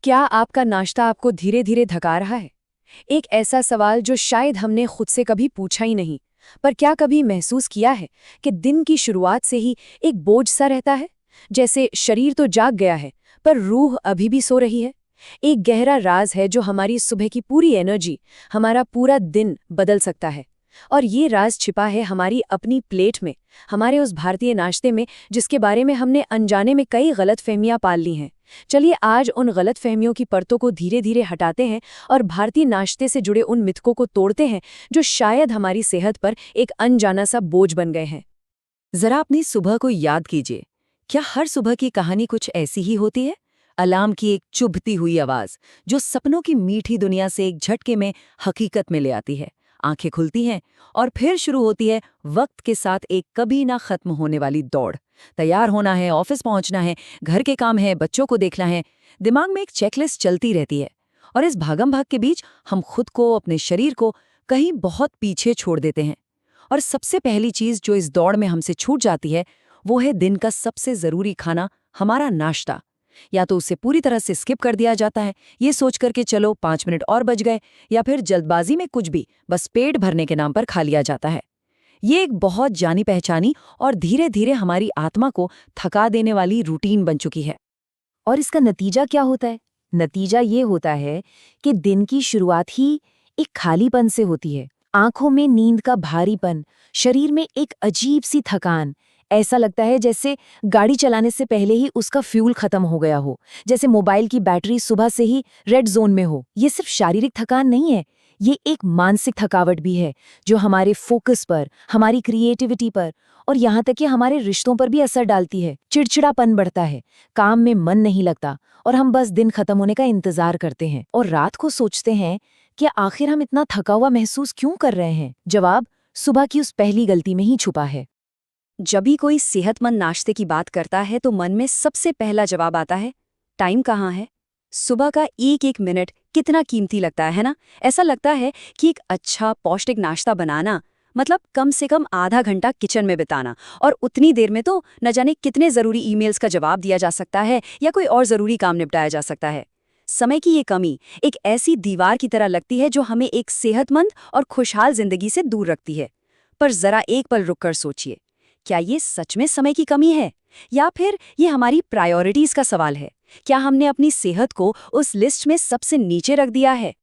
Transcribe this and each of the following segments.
क्या आपका नाश्ता आपको धीरे धीरे थका रहा है? एक ऐसा सवाल जो शायद हमने खुद से कभी पूछा ही नहीं। पर क्या कभी महसूस किया है कि दिन की शुरुआत से ही एक बोझ सा रहता है? जैसे शरीर तो जाग गया है, पर रूह अभी भी सो रही है। एक गहरा राज है जो हमारी सुबह की पूरी एनर्जी, हमारा पूरा दिन बदल सकता है। और ये राज छिपा है हमारी अपनी प्लेट में, हमारे उस भारतीय नाश्ते में जिसके बारे में हमने अनजाने में कई गलतफहमियां पाल ली हैं। चलिए आज उन गलतफहमियों की परतों को धीरे धीरे हटाते हैं और भारतीय नाश्ते से जुड़े उन मिथकों को तोड़ते हैं जो शायद हमारी सेहत पर एक अनजाना सा बोझ बन गए हैं। जरा अपनी सुबह को याद कीजिए। क्या हर सुबह की कहानी कुछ ऐसी ही होती है? अलार्म की एक चुभती हुई आवाज जो सपनों की मीठी दुनिया से एक झटके में हकीकत में ले आती है। आंखें खुलती हैं और फिर शुरू होती है वक्त के साथ एक कभी ना खत्म होने वाली दौड़। तैयार होना है, ऑफिस पहुंचना है, घर के काम है, बच्चों को देखना है। दिमाग में एक चेकलिस्ट चलती रहती है और इस भागम भाग के बीच हम खुद को, अपने शरीर को कहीं बहुत पीछे छोड़ देते हैं। और सबसे पहली चीज जो इस दौड़ में हमसे छूट जाती है वो है दिन का सबसे जरूरी खाना, हमारा नाश्ता। या तो उसे पूरी तरह से स्किप कर दिया जाता है, ये सोच करके चलो 5 मिनट और बच गए, या फिर जल्दबाजी में कुछ भी बस पेट भरने के नाम पर खा लिया जाता है। ये एक बहुत जानी पहचानी और धीरे धीरे हमारी आत्मा को थका देने वाली रूटीन बन चुकी है। और इसका नतीजा क्या होता है? नतीजा ये होता है कि दिन की शुरुआत ही एक खालीपन से होती है। आंखों में नींद का भारीपन, शरीर में एक अजीब सी थकान। ऐसा लगता है जैसे गाड़ी चलाने से पहले ही उसका फ्यूल खत्म हो गया हो, जैसे मोबाइल की बैटरी सुबह से ही रेड जोन में हो। ये सिर्फ शारीरिक थकान नहीं है, ये एक मानसिक थकावट भी है जो हमारे फोकस पर, हमारी क्रिएटिविटी पर और यहाँ तक कि हमारे रिश्तों पर भी असर डालती है। चिड़चिड़ापन बढ़ता है, काम में मन नहीं लगता और हम बस दिन खत्म होने का इंतजार करते हैं और रात को सोचते हैं कि आखिर हम इतना थका हुआ महसूस क्यों कर रहे हैं। जवाब सुबह की उस पहली गलती में ही छुपा है। जब भी कोई सेहतमंद नाश्ते की बात करता है तो मन में सबसे पहला जवाब आता है, टाइम कहाँ है? सुबह का एक एक मिनट कितना कीमती लगता है ना? ऐसा लगता है कि एक अच्छा पौष्टिक नाश्ता बनाना मतलब कम से कम आधा घंटा किचन में बिताना, और उतनी देर में तो न जाने कितने ज़रूरी ईमेल्स का जवाब दिया जा सकता है या कोई और ज़रूरी काम निपटाया जा सकता है। समय की ये कमी एक ऐसी दीवार की तरह लगती है जो हमें एक सेहतमंद और खुशहाल जिंदगी से दूर रखती है। पर ज़रा एक पल रुककर सोचिए, क्या ये सच में समय की कमी है या फिर ये हमारी प्रायोरिटीज का सवाल है? क्या हमने अपनी सेहत को उस लिस्ट में सबसे नीचे रख दिया है?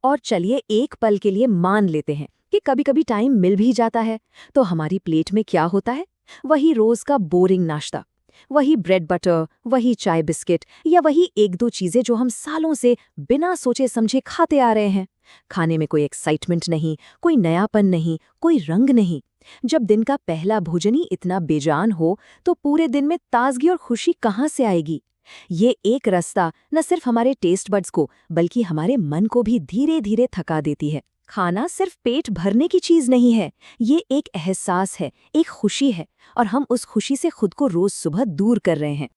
और चलिए एक पल के लिए मान लेते हैं कि कभी-कभी टाइम मिल भी जाता है, तो हमारी प्लेट में क्या होता है? वही रोज का बोरिंग नाश्ता, वही ब्रेड बटर, वही चाय बिस्किट या वही एक दो चीजें जो हम सालों से बिना सोचे समझे खाते आ रहे हैं। खाने में कोई एक्साइटमेंट नहीं, कोई नयापन नहीं, कोई रंग नहीं। जब दिन का पहला भोजन ही इतना बेजान हो तो पूरे दिन में ताजगी और खुशी कहाँ से आएगी? ये एक रास्ता न सिर्फ हमारे टेस्ट बड्स को बल्कि हमारे मन को भी धीरे धीरे थका देती है। खाना सिर्फ पेट भरने की चीज नहीं है, ये एक एहसास है, एक खुशी है, और हम उस खुशी से खुद को रोज सुबह दूर कर रहे हैं।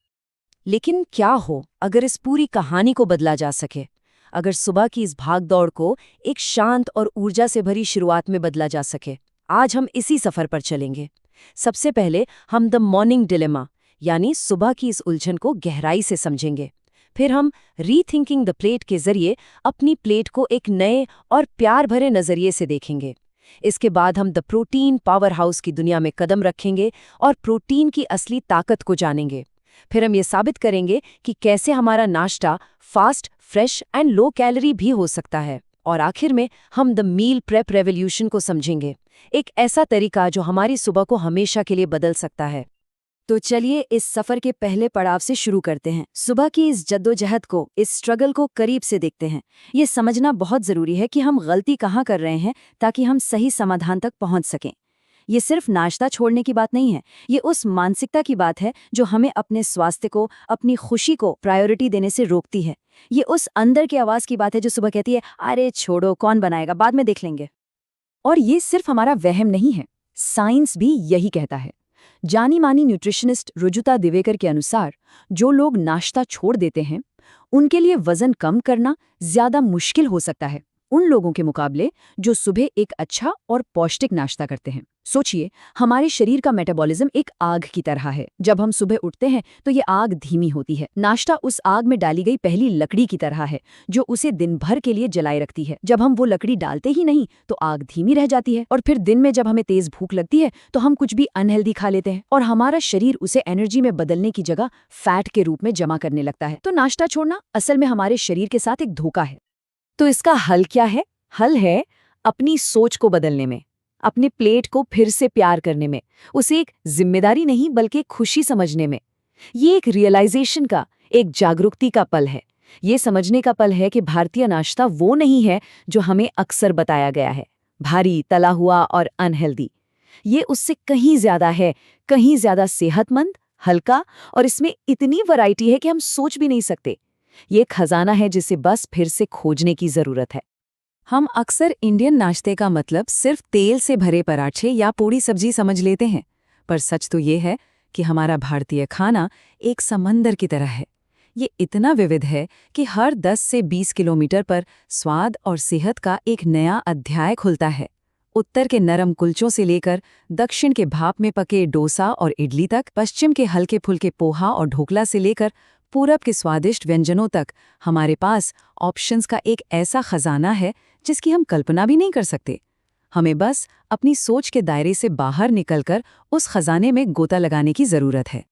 लेकिन क्या हो अगर इस पूरी कहानी को बदला जा सके? अगर सुबह की इस भाग-दौड़ को एक शांत और ऊर्जा से भरी शुरुआत में बदला जा सके? आज हम इसी सफर पर चलेंगे। सबसे पहले हम द मॉर्निंग डिलेमा यानी सुबह की इस उलझन को गहराई से समझेंगे। फिर हम रीथिंकिंग द प्लेट के जरिए अपनी प्लेट को एक नए और प्यार भरे नजरिए से देखेंगे। इसके बाद हम द प्रोटीन पावर हाउस की दुनिया में कदम रखेंगे और प्रोटीन की असली ताकत को जानेंगे। फिर हम ये साबित करेंगे कि कैसे हमारा नाश्ता fast, fresh and low calorie भी हो सकता है। और आखिर में हम द मील प्रेप रेवोल्यूशन को समझेंगे, एक ऐसा तरीका जो हमारी सुबह को हमेशा के लिए बदल सकता है। तो चलिए इस सफर के पहले पड़ाव से शुरू करते हैं। सुबह की इस जद्दोजहद को, इस स्ट्रगल को करीब से देखते हैं। ये समझना बहुत जरूरी है कि हम गलती कहाँ कर रहे हैं ताकि हम सही समाधान तक पहुंच सकें। ये सिर्फ नाश्ता छोड़ने की बात नहीं है, ये उस मानसिकता की बात है जो हमें अपने स्वास्थ्य को, अपनी खुशी को प्रायोरिटी देने से रोकती है। ये उस अंदर की आवाज की बात है जो सुबह कहती है, अरे छोड़ो, कौन बनाएगा, बाद में देख लेंगे। और ये सिर्फ हमारा वहम नहीं है, साइंस भी यही कहता है। जानी मानी न्यूट्रिशनिस्ट रुजुता दिवेकर के अनुसार जो लोग नाश्ता छोड़ देते हैं उनके लिए वजन कम करना ज्यादा मुश्किल हो सकता है, उन लोगों के मुकाबले जो सुबह एक अच्छा और पौष्टिक नाश्ता करते हैं। सोचिए, हमारे शरीर का मेटाबॉलिज्म एक आग की तरह है। जब हम सुबह उठते हैं तो ये आग धीमी होती है। नाश्ता उस आग में डाली गई पहली लकड़ी की तरह है जो उसे दिन भर के लिए जलाए रखती है। जब हम वो लकड़ी डालते ही नहीं तो आग धीमी रह जाती है, और फिर दिन में जब हमें तेज भूख लगती है तो हम कुछ भी अनहेल्दी खा लेते हैं और हमारा शरीर उसे एनर्जी में बदलने की जगह फैट के रूप में जमा करने लगता है। तो नाश्ता छोड़ना असल में हमारे शरीर के साथ एक धोखा है। तो इसका हल क्या है? हल है अपनी सोच को बदलने में, अपने प्लेट को फिर से प्यार करने में, उसे एक जिम्मेदारी नहीं बल्कि खुशी समझने में। ये एक रियलाइजेशन का, एक जागरूकता का पल है। ये समझने का पल है कि भारतीय नाश्ता वो नहीं है जो हमें अक्सर बताया गया है, भारी, तला हुआ और अनहेल्दी। ये उससे कहीं ज्यादा है, कहीं ज्यादा सेहतमंद, हल्का, और इसमें इतनी वैरायटी है कि हम सोच भी नहीं सकते। ये खजाना है जिसे बस फिर से खोजने की जरूरत है। हम अक्सर इंडियन नाश्ते का मतलब सिर्फ तेल से भरे पराठे या पूड़ी सब्जी समझ लेते हैं, पर सच तो ये है कि हमारा भारतीय खाना एक समंदर की तरह है। ये इतना विविध है कि हर 10 से 20 किलोमीटर पर स्वाद और सेहत का एक नया अध्याय खुलता है। उत्तर के नरम कुलचों से लेकर दक्षिण के भाप में पके डोसा और इडली तक, पश्चिम के हल्के फुल्के पोहा और ढोकला से लेकर पूरब के स्वादिष्ट व्यंजनों तक, हमारे पास ऑप्शंस का एक ऐसा खजाना है जिसकी हम कल्पना भी नहीं कर सकते। हमें बस अपनी सोच के दायरे से बाहर निकलकर उस खजाने में गोता लगाने की जरूरत है।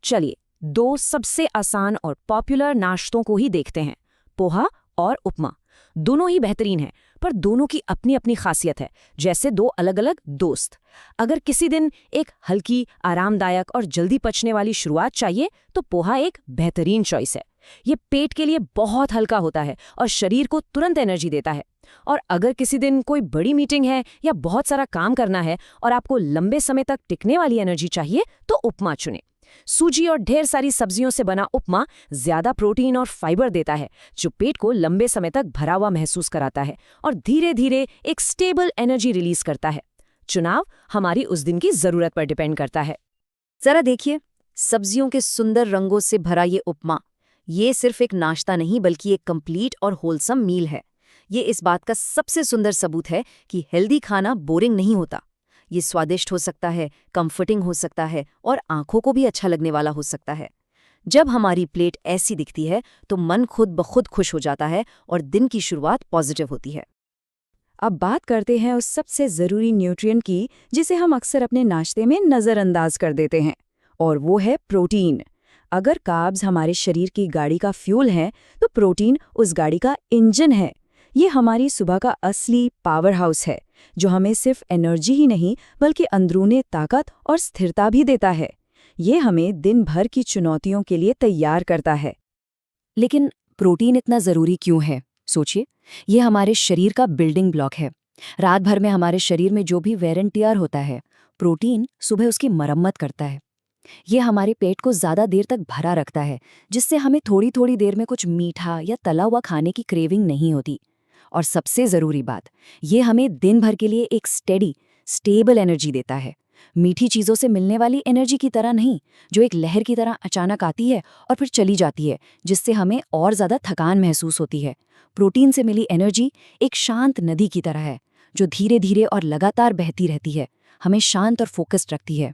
चलिए, दो सबसे आसान और पॉपुलर नाश्तों को ही देखते हैं, पोहा और उपमा। दोनों ही बेहतरीन हैं, पर दोनों की अपनी अपनी खासियत है, जैसे दो अलग अलग दोस्त। अगर किसी दिन एक हल्की, आरामदायक और जल्दी पचने वाली शुरुआत चाहिए तो पोहा एक बेहतरीन चॉइस है। ये पेट के लिए बहुत हल्का होता है और शरीर को तुरंत एनर्जी देता है। और अगर किसी दिन कोई बड़ी मीटिंग है या बहुत सारा काम करना है और आपको लंबे समय तक टिकने वाली एनर्जी चाहिए तो उपमा चुनें। सूजी और ढेर सारी सब्जियों से बना उपमा ज्यादा प्रोटीन और फाइबर देता है, जो पेट को लंबे समय तक भरा हुआ महसूस कराता है और धीरे धीरे एक स्टेबल एनर्जी रिलीज करता है। चुनाव हमारी उस दिन की जरूरत पर डिपेंड करता है। जरा देखिए, सब्जियों के सुंदर रंगों से भरा ये उपमा, ये सिर्फ एक नाश्ता नहीं बल्कि एक कंप्लीट और होलसम मील है। ये इस बात का सबसे सुंदर सबूत है कि हेल्दी खाना बोरिंग नहीं होता। ये स्वादिष्ट हो सकता है, कंफर्टिंग हो सकता है और आंखों को भी अच्छा लगने वाला हो सकता है। जब हमारी प्लेट ऐसी दिखती है तो मन खुद ब खुद खुश हो जाता है और दिन की शुरुआत पॉजिटिव होती है। अब बात करते हैं उस सबसे ज़रूरी न्यूट्रिएंट की जिसे हम अक्सर अपने नाश्ते में नज़रअंदाज कर देते हैं, और वो है प्रोटीन। अगर कार्ब्स हमारे शरीर की गाड़ी का फ्यूल है तो प्रोटीन उस गाड़ी का इंजन है। ये हमारी सुबह का असली पावर हाउस है जो हमें सिर्फ एनर्जी ही नहीं बल्कि अंदरूनी ताकत और स्थिरता भी देता है। ये हमें दिन भर की चुनौतियों के लिए तैयार करता है। लेकिन प्रोटीन इतना ज़रूरी क्यों है? सोचिए, ये हमारे शरीर का बिल्डिंग ब्लॉक है। रात भर में हमारे शरीर में जो भी वेयर एंड टियर होता है, प्रोटीन सुबह उसकी मरम्मत करता है। ये हमारे पेट को ज़्यादा देर तक भरा रखता है, जिससे हमें थोड़ी थोड़ी देर में कुछ मीठा या तला हुआ खाने की क्रेविंग नहीं होती। और सबसे ज़रूरी बात, ये हमें दिन भर के लिए एक स्टेबल एनर्जी देता है। मीठी चीज़ों से मिलने वाली एनर्जी की तरह नहीं, जो एक लहर की तरह अचानक आती है और फिर चली जाती है, जिससे हमें और ज़्यादा थकान महसूस होती है। प्रोटीन से मिली एनर्जी एक शांत नदी की तरह है, जो धीरे धीरे और लगातार बहती रहती है, हमें शांत और फोकस्ड रखती है।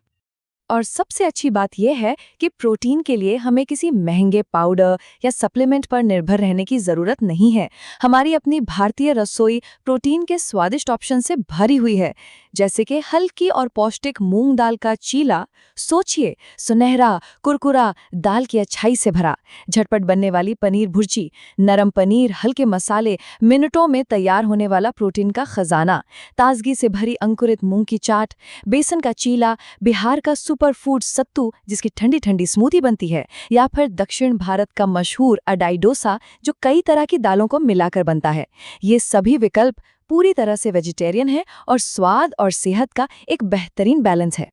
और सबसे अच्छी बात यह है कि प्रोटीन के लिए हमें किसी महंगे पाउडर या सप्लीमेंट पर निर्भर रहने की ज़रूरत नहीं है। हमारी अपनी भारतीय रसोई प्रोटीन के स्वादिष्ट ऑप्शन से भरी हुई है, जैसे कि हल्की और पौष्टिक मूंग दाल का चीला। सोचिए, सुनहरा, कुरकुरा, दाल की अच्छाई से भरा, झटपट बनने वाली पनीर भुर्जी, नरम पनीर, हल्के मसाले, मिनटों में तैयार होने वाला प्रोटीन का खजाना, ताजगी से भरी अंकुरित मूंग की चाट, बेसन का चीला, बिहार का सुपर फूड सत्तू जिसकी ठंडी ठंडी स्मूदी बनती है, या फिर दक्षिण भारत का मशहूर अडाई डोसा जो कई तरह की दालों को मिलाकर बनता है। ये सभी विकल्प पूरी तरह से वेजिटेरियन है और स्वाद और सेहत का एक बेहतरीन बैलेंस है।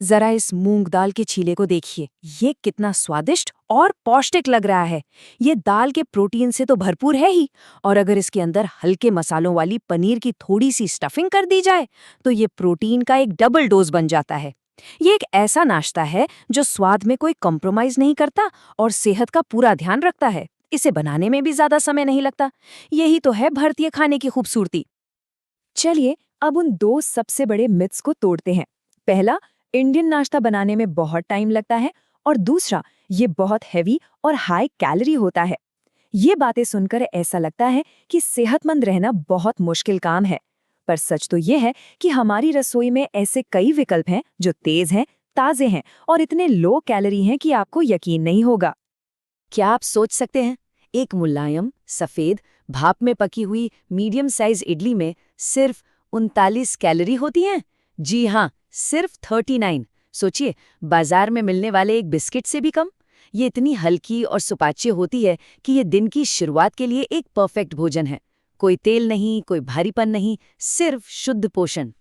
जरा इस मूंग दाल के छीले को देखिए, ये कितना स्वादिष्ट और पौष्टिक लग रहा है। ये दाल के प्रोटीन से तो भरपूर है ही, और अगर इसके अंदर हल्के मसालों वाली पनीर की थोड़ी सी स्टफिंग कर दी जाए तो ये प्रोटीन का एक डबल डोज बन जाता है। ये एक ऐसा नाश्ता है जो स्वाद में कोई कॉम्प्रोमाइज नहीं करता और सेहत का पूरा ध्यान रखता है। इसे बनाने में भी ज्यादा समय नहीं लगता। यही तो है भारतीय खाने की खूबसूरती। चलिए अब उन दो सबसे बड़े मिथ्स को तोड़ते हैं। पहला, इंडियन नाश्ता बनाने में बहुत टाइम लगता है, और दूसरा, ये बहुत हैवी और हाई कैलोरी होता है। ये बातें सुनकर ऐसा लगता है कि सेहतमंद रहना बहुत मुश्किल काम है, पर सच तो ये है कि हमारी रसोई में ऐसे कई विकल्प हैं जो तेज हैं, ताजे हैं और इतने लो कैलोरी हैं कि आपको यकीन नहीं होगा। क्या आप सोच सकते हैं, एक मुलायम, सफेद, भाप में पकी हुई मीडियम साइज इडली में सिर्फ 39 कैलोरी होती हैं? जी हाँ, सिर्फ 39। सोचिए, बाजार में मिलने वाले एक बिस्किट से भी कम। ये इतनी हल्की और सुपाच्य होती है कि ये दिन की शुरुआत के लिए एक परफेक्ट भोजन है। कोई तेल नहीं, कोई भारीपन नहीं, सिर्फ शुद्ध पोषण।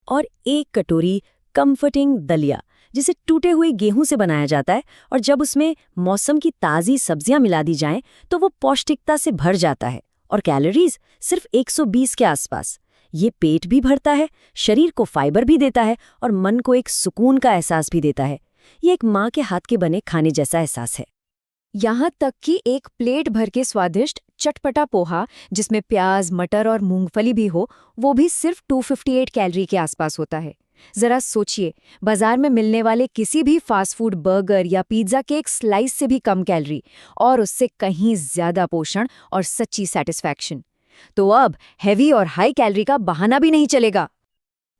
और एक कटोरी कंफर्टिंग दलिया, जिसे टूटे हुए गेहूं से बनाया जाता है, और जब उसमें मौसम की ताज़ी सब्जियां मिला दी जाएं तो वो पौष्टिकता से भर जाता है। और कैलोरीज सिर्फ 120 के आसपास। ये पेट भी भरता है, शरीर को फाइबर भी देता है और मन को एक सुकून का एहसास भी देता है। ये एक माँ के हाथ के बने खाने जैसा एहसास है। यहाँ तक कि एक प्लेट भर के स्वादिष्ट चटपटा पोहा जिसमें प्याज, मटर और मूंगफली भी हो, वो भी सिर्फ 258 कैलोरी के आसपास होता है। जरा सोचिए, बाजार में मिलने वाले किसी भी फास्ट फूड बर्गर या पिज्जा के एक स्लाइस से भी कम कैलोरी, और उससे कहीं ज्यादा पोषण और सच्ची सेटिस्फैक्शन। तो अब हैवी और हाई कैलोरी का बहाना भी नहीं चलेगा।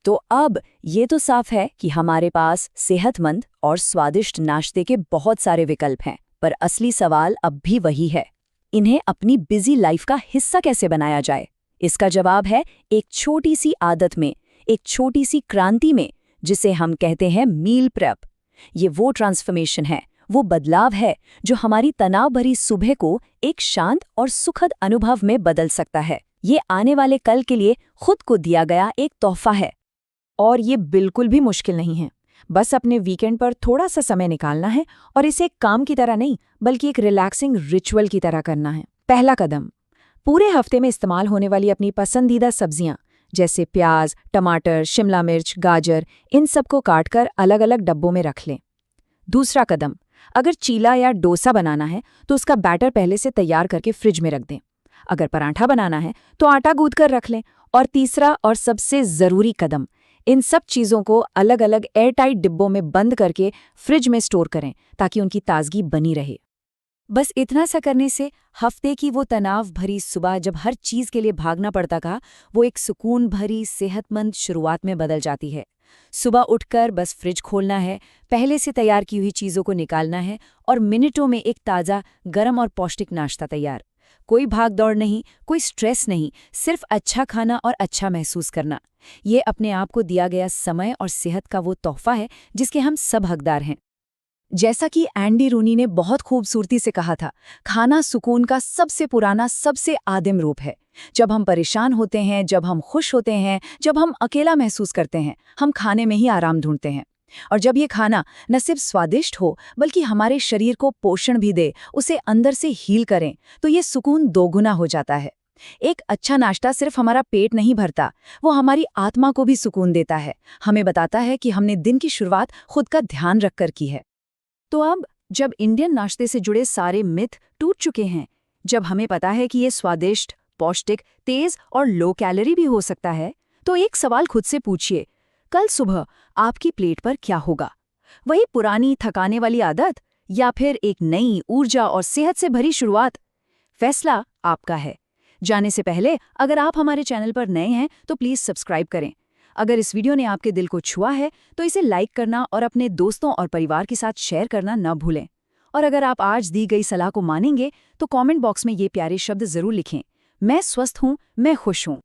तो अब ये तो साफ है कि हमारे पास सेहतमंद और स्वादिष्ट नाश्ते के बहुत सारे विकल्प हैं, पर असली सवाल अब भी वही है, इन्हें अपनी बिजी लाइफ का हिस्सा कैसे बनाया जाए? इसका जवाब है एक छोटी सी आदत में, एक छोटी सी क्रांति में, जिसे हम कहते हैं मील प्रेप। ये वो ट्रांसफॉर्मेशन है, वो बदलाव है जो हमारी तनाव भरी सुबह को एक शांत और सुखद अनुभव में बदल सकता है। ये आने वाले कल के लिए खुद को दिया गया एक तोहफा है। और ये बिल्कुल भी मुश्किल नहीं है। बस अपने वीकेंड पर थोड़ा सा समय निकालना है और इसे एक काम की तरह नहीं, बल्कि एक रिलैक्सिंग रिचुअल की तरह करना है। पहला कदम, पूरे हफ्ते में इस्तेमाल होने वाली अपनी पसंदीदा सब्जियां जैसे प्याज, टमाटर, शिमला मिर्च, गाजर, इन सबको काटकर अलग अलग डब्बों में रख लें। दूसरा कदम, अगर चीला या डोसा बनाना है तो उसका बैटर पहले से तैयार करके फ्रिज में रख दें। अगर पराठा बनाना है तो आटा गूंथ कर रख लें। और तीसरा और सबसे ज़रूरी कदम, इन सब चीज़ों को अलग अलग एयरटाइट डिब्बों में बंद करके फ्रिज में स्टोर करें ताकि उनकी ताजगी बनी रहे। बस इतना सा करने से हफ्ते की वो तनाव भरी सुबह जब हर चीज़ के लिए भागना पड़ता था, वो एक सुकून भरी सेहतमंद शुरुआत में बदल जाती है। सुबह उठकर बस फ्रिज खोलना है, पहले से तैयार की हुई चीज़ों को निकालना है और मिनटों में एक ताज़ा, गर्म और पौष्टिक नाश्ता तैयार। कोई भाग दौड़ नहीं, कोई स्ट्रेस नहीं, सिर्फ अच्छा खाना और अच्छा महसूस करना। ये अपने आप को दिया गया समय और सेहत का वो तोहफा है जिसके हम सब हकदार हैं। जैसा कि एंडी रूनी ने बहुत खूबसूरती से कहा था, खाना सुकून का सबसे पुराना, सबसे आदिम रूप है। जब हम परेशान होते हैं, जब हम खुश होते हैं, जब हम अकेला महसूस करते हैं, हम खाने में ही आराम ढूंढते हैं। और जब ये खाना न सिर्फ स्वादिष्ट हो बल्कि हमारे शरीर को पोषण भी दे, उसे अंदर से हील करें, तो ये सुकून दोगुना हो जाता है। एक अच्छा नाश्ता सिर्फ हमारा पेट नहीं भरता, वो हमारी आत्मा को भी सुकून देता है, हमें बताता है कि हमने दिन की शुरुआत खुद का ध्यान रखकर की है। तो अब जब इंडियन नाश्ते से जुड़े सारे मिथ टूट चुके हैं, जब हमें पता है कि ये स्वादिष्ट, पौष्टिक, तेज और लो कैलोरी भी हो सकता है, तो एक सवाल खुद से पूछिए, कल सुबह आपकी प्लेट पर क्या होगा? वही पुरानी थकाने वाली आदत या फिर एक नई ऊर्जा और सेहत से भरी शुरुआत? फैसला आपका है। जाने से पहले अगर आप हमारे चैनल पर नए हैं तो प्लीज़ सब्सक्राइब करें। अगर इस वीडियो ने आपके दिल को छुआ है तो इसे लाइक करना और अपने दोस्तों और परिवार के साथ शेयर करना न भूलें। और अगर आप आज दी गई सलाह को मानेंगे तो कमेंट बॉक्स में ये प्यारे शब्द ज़रूर लिखें, मैं स्वस्थ हूँ, मैं खुश हूँ।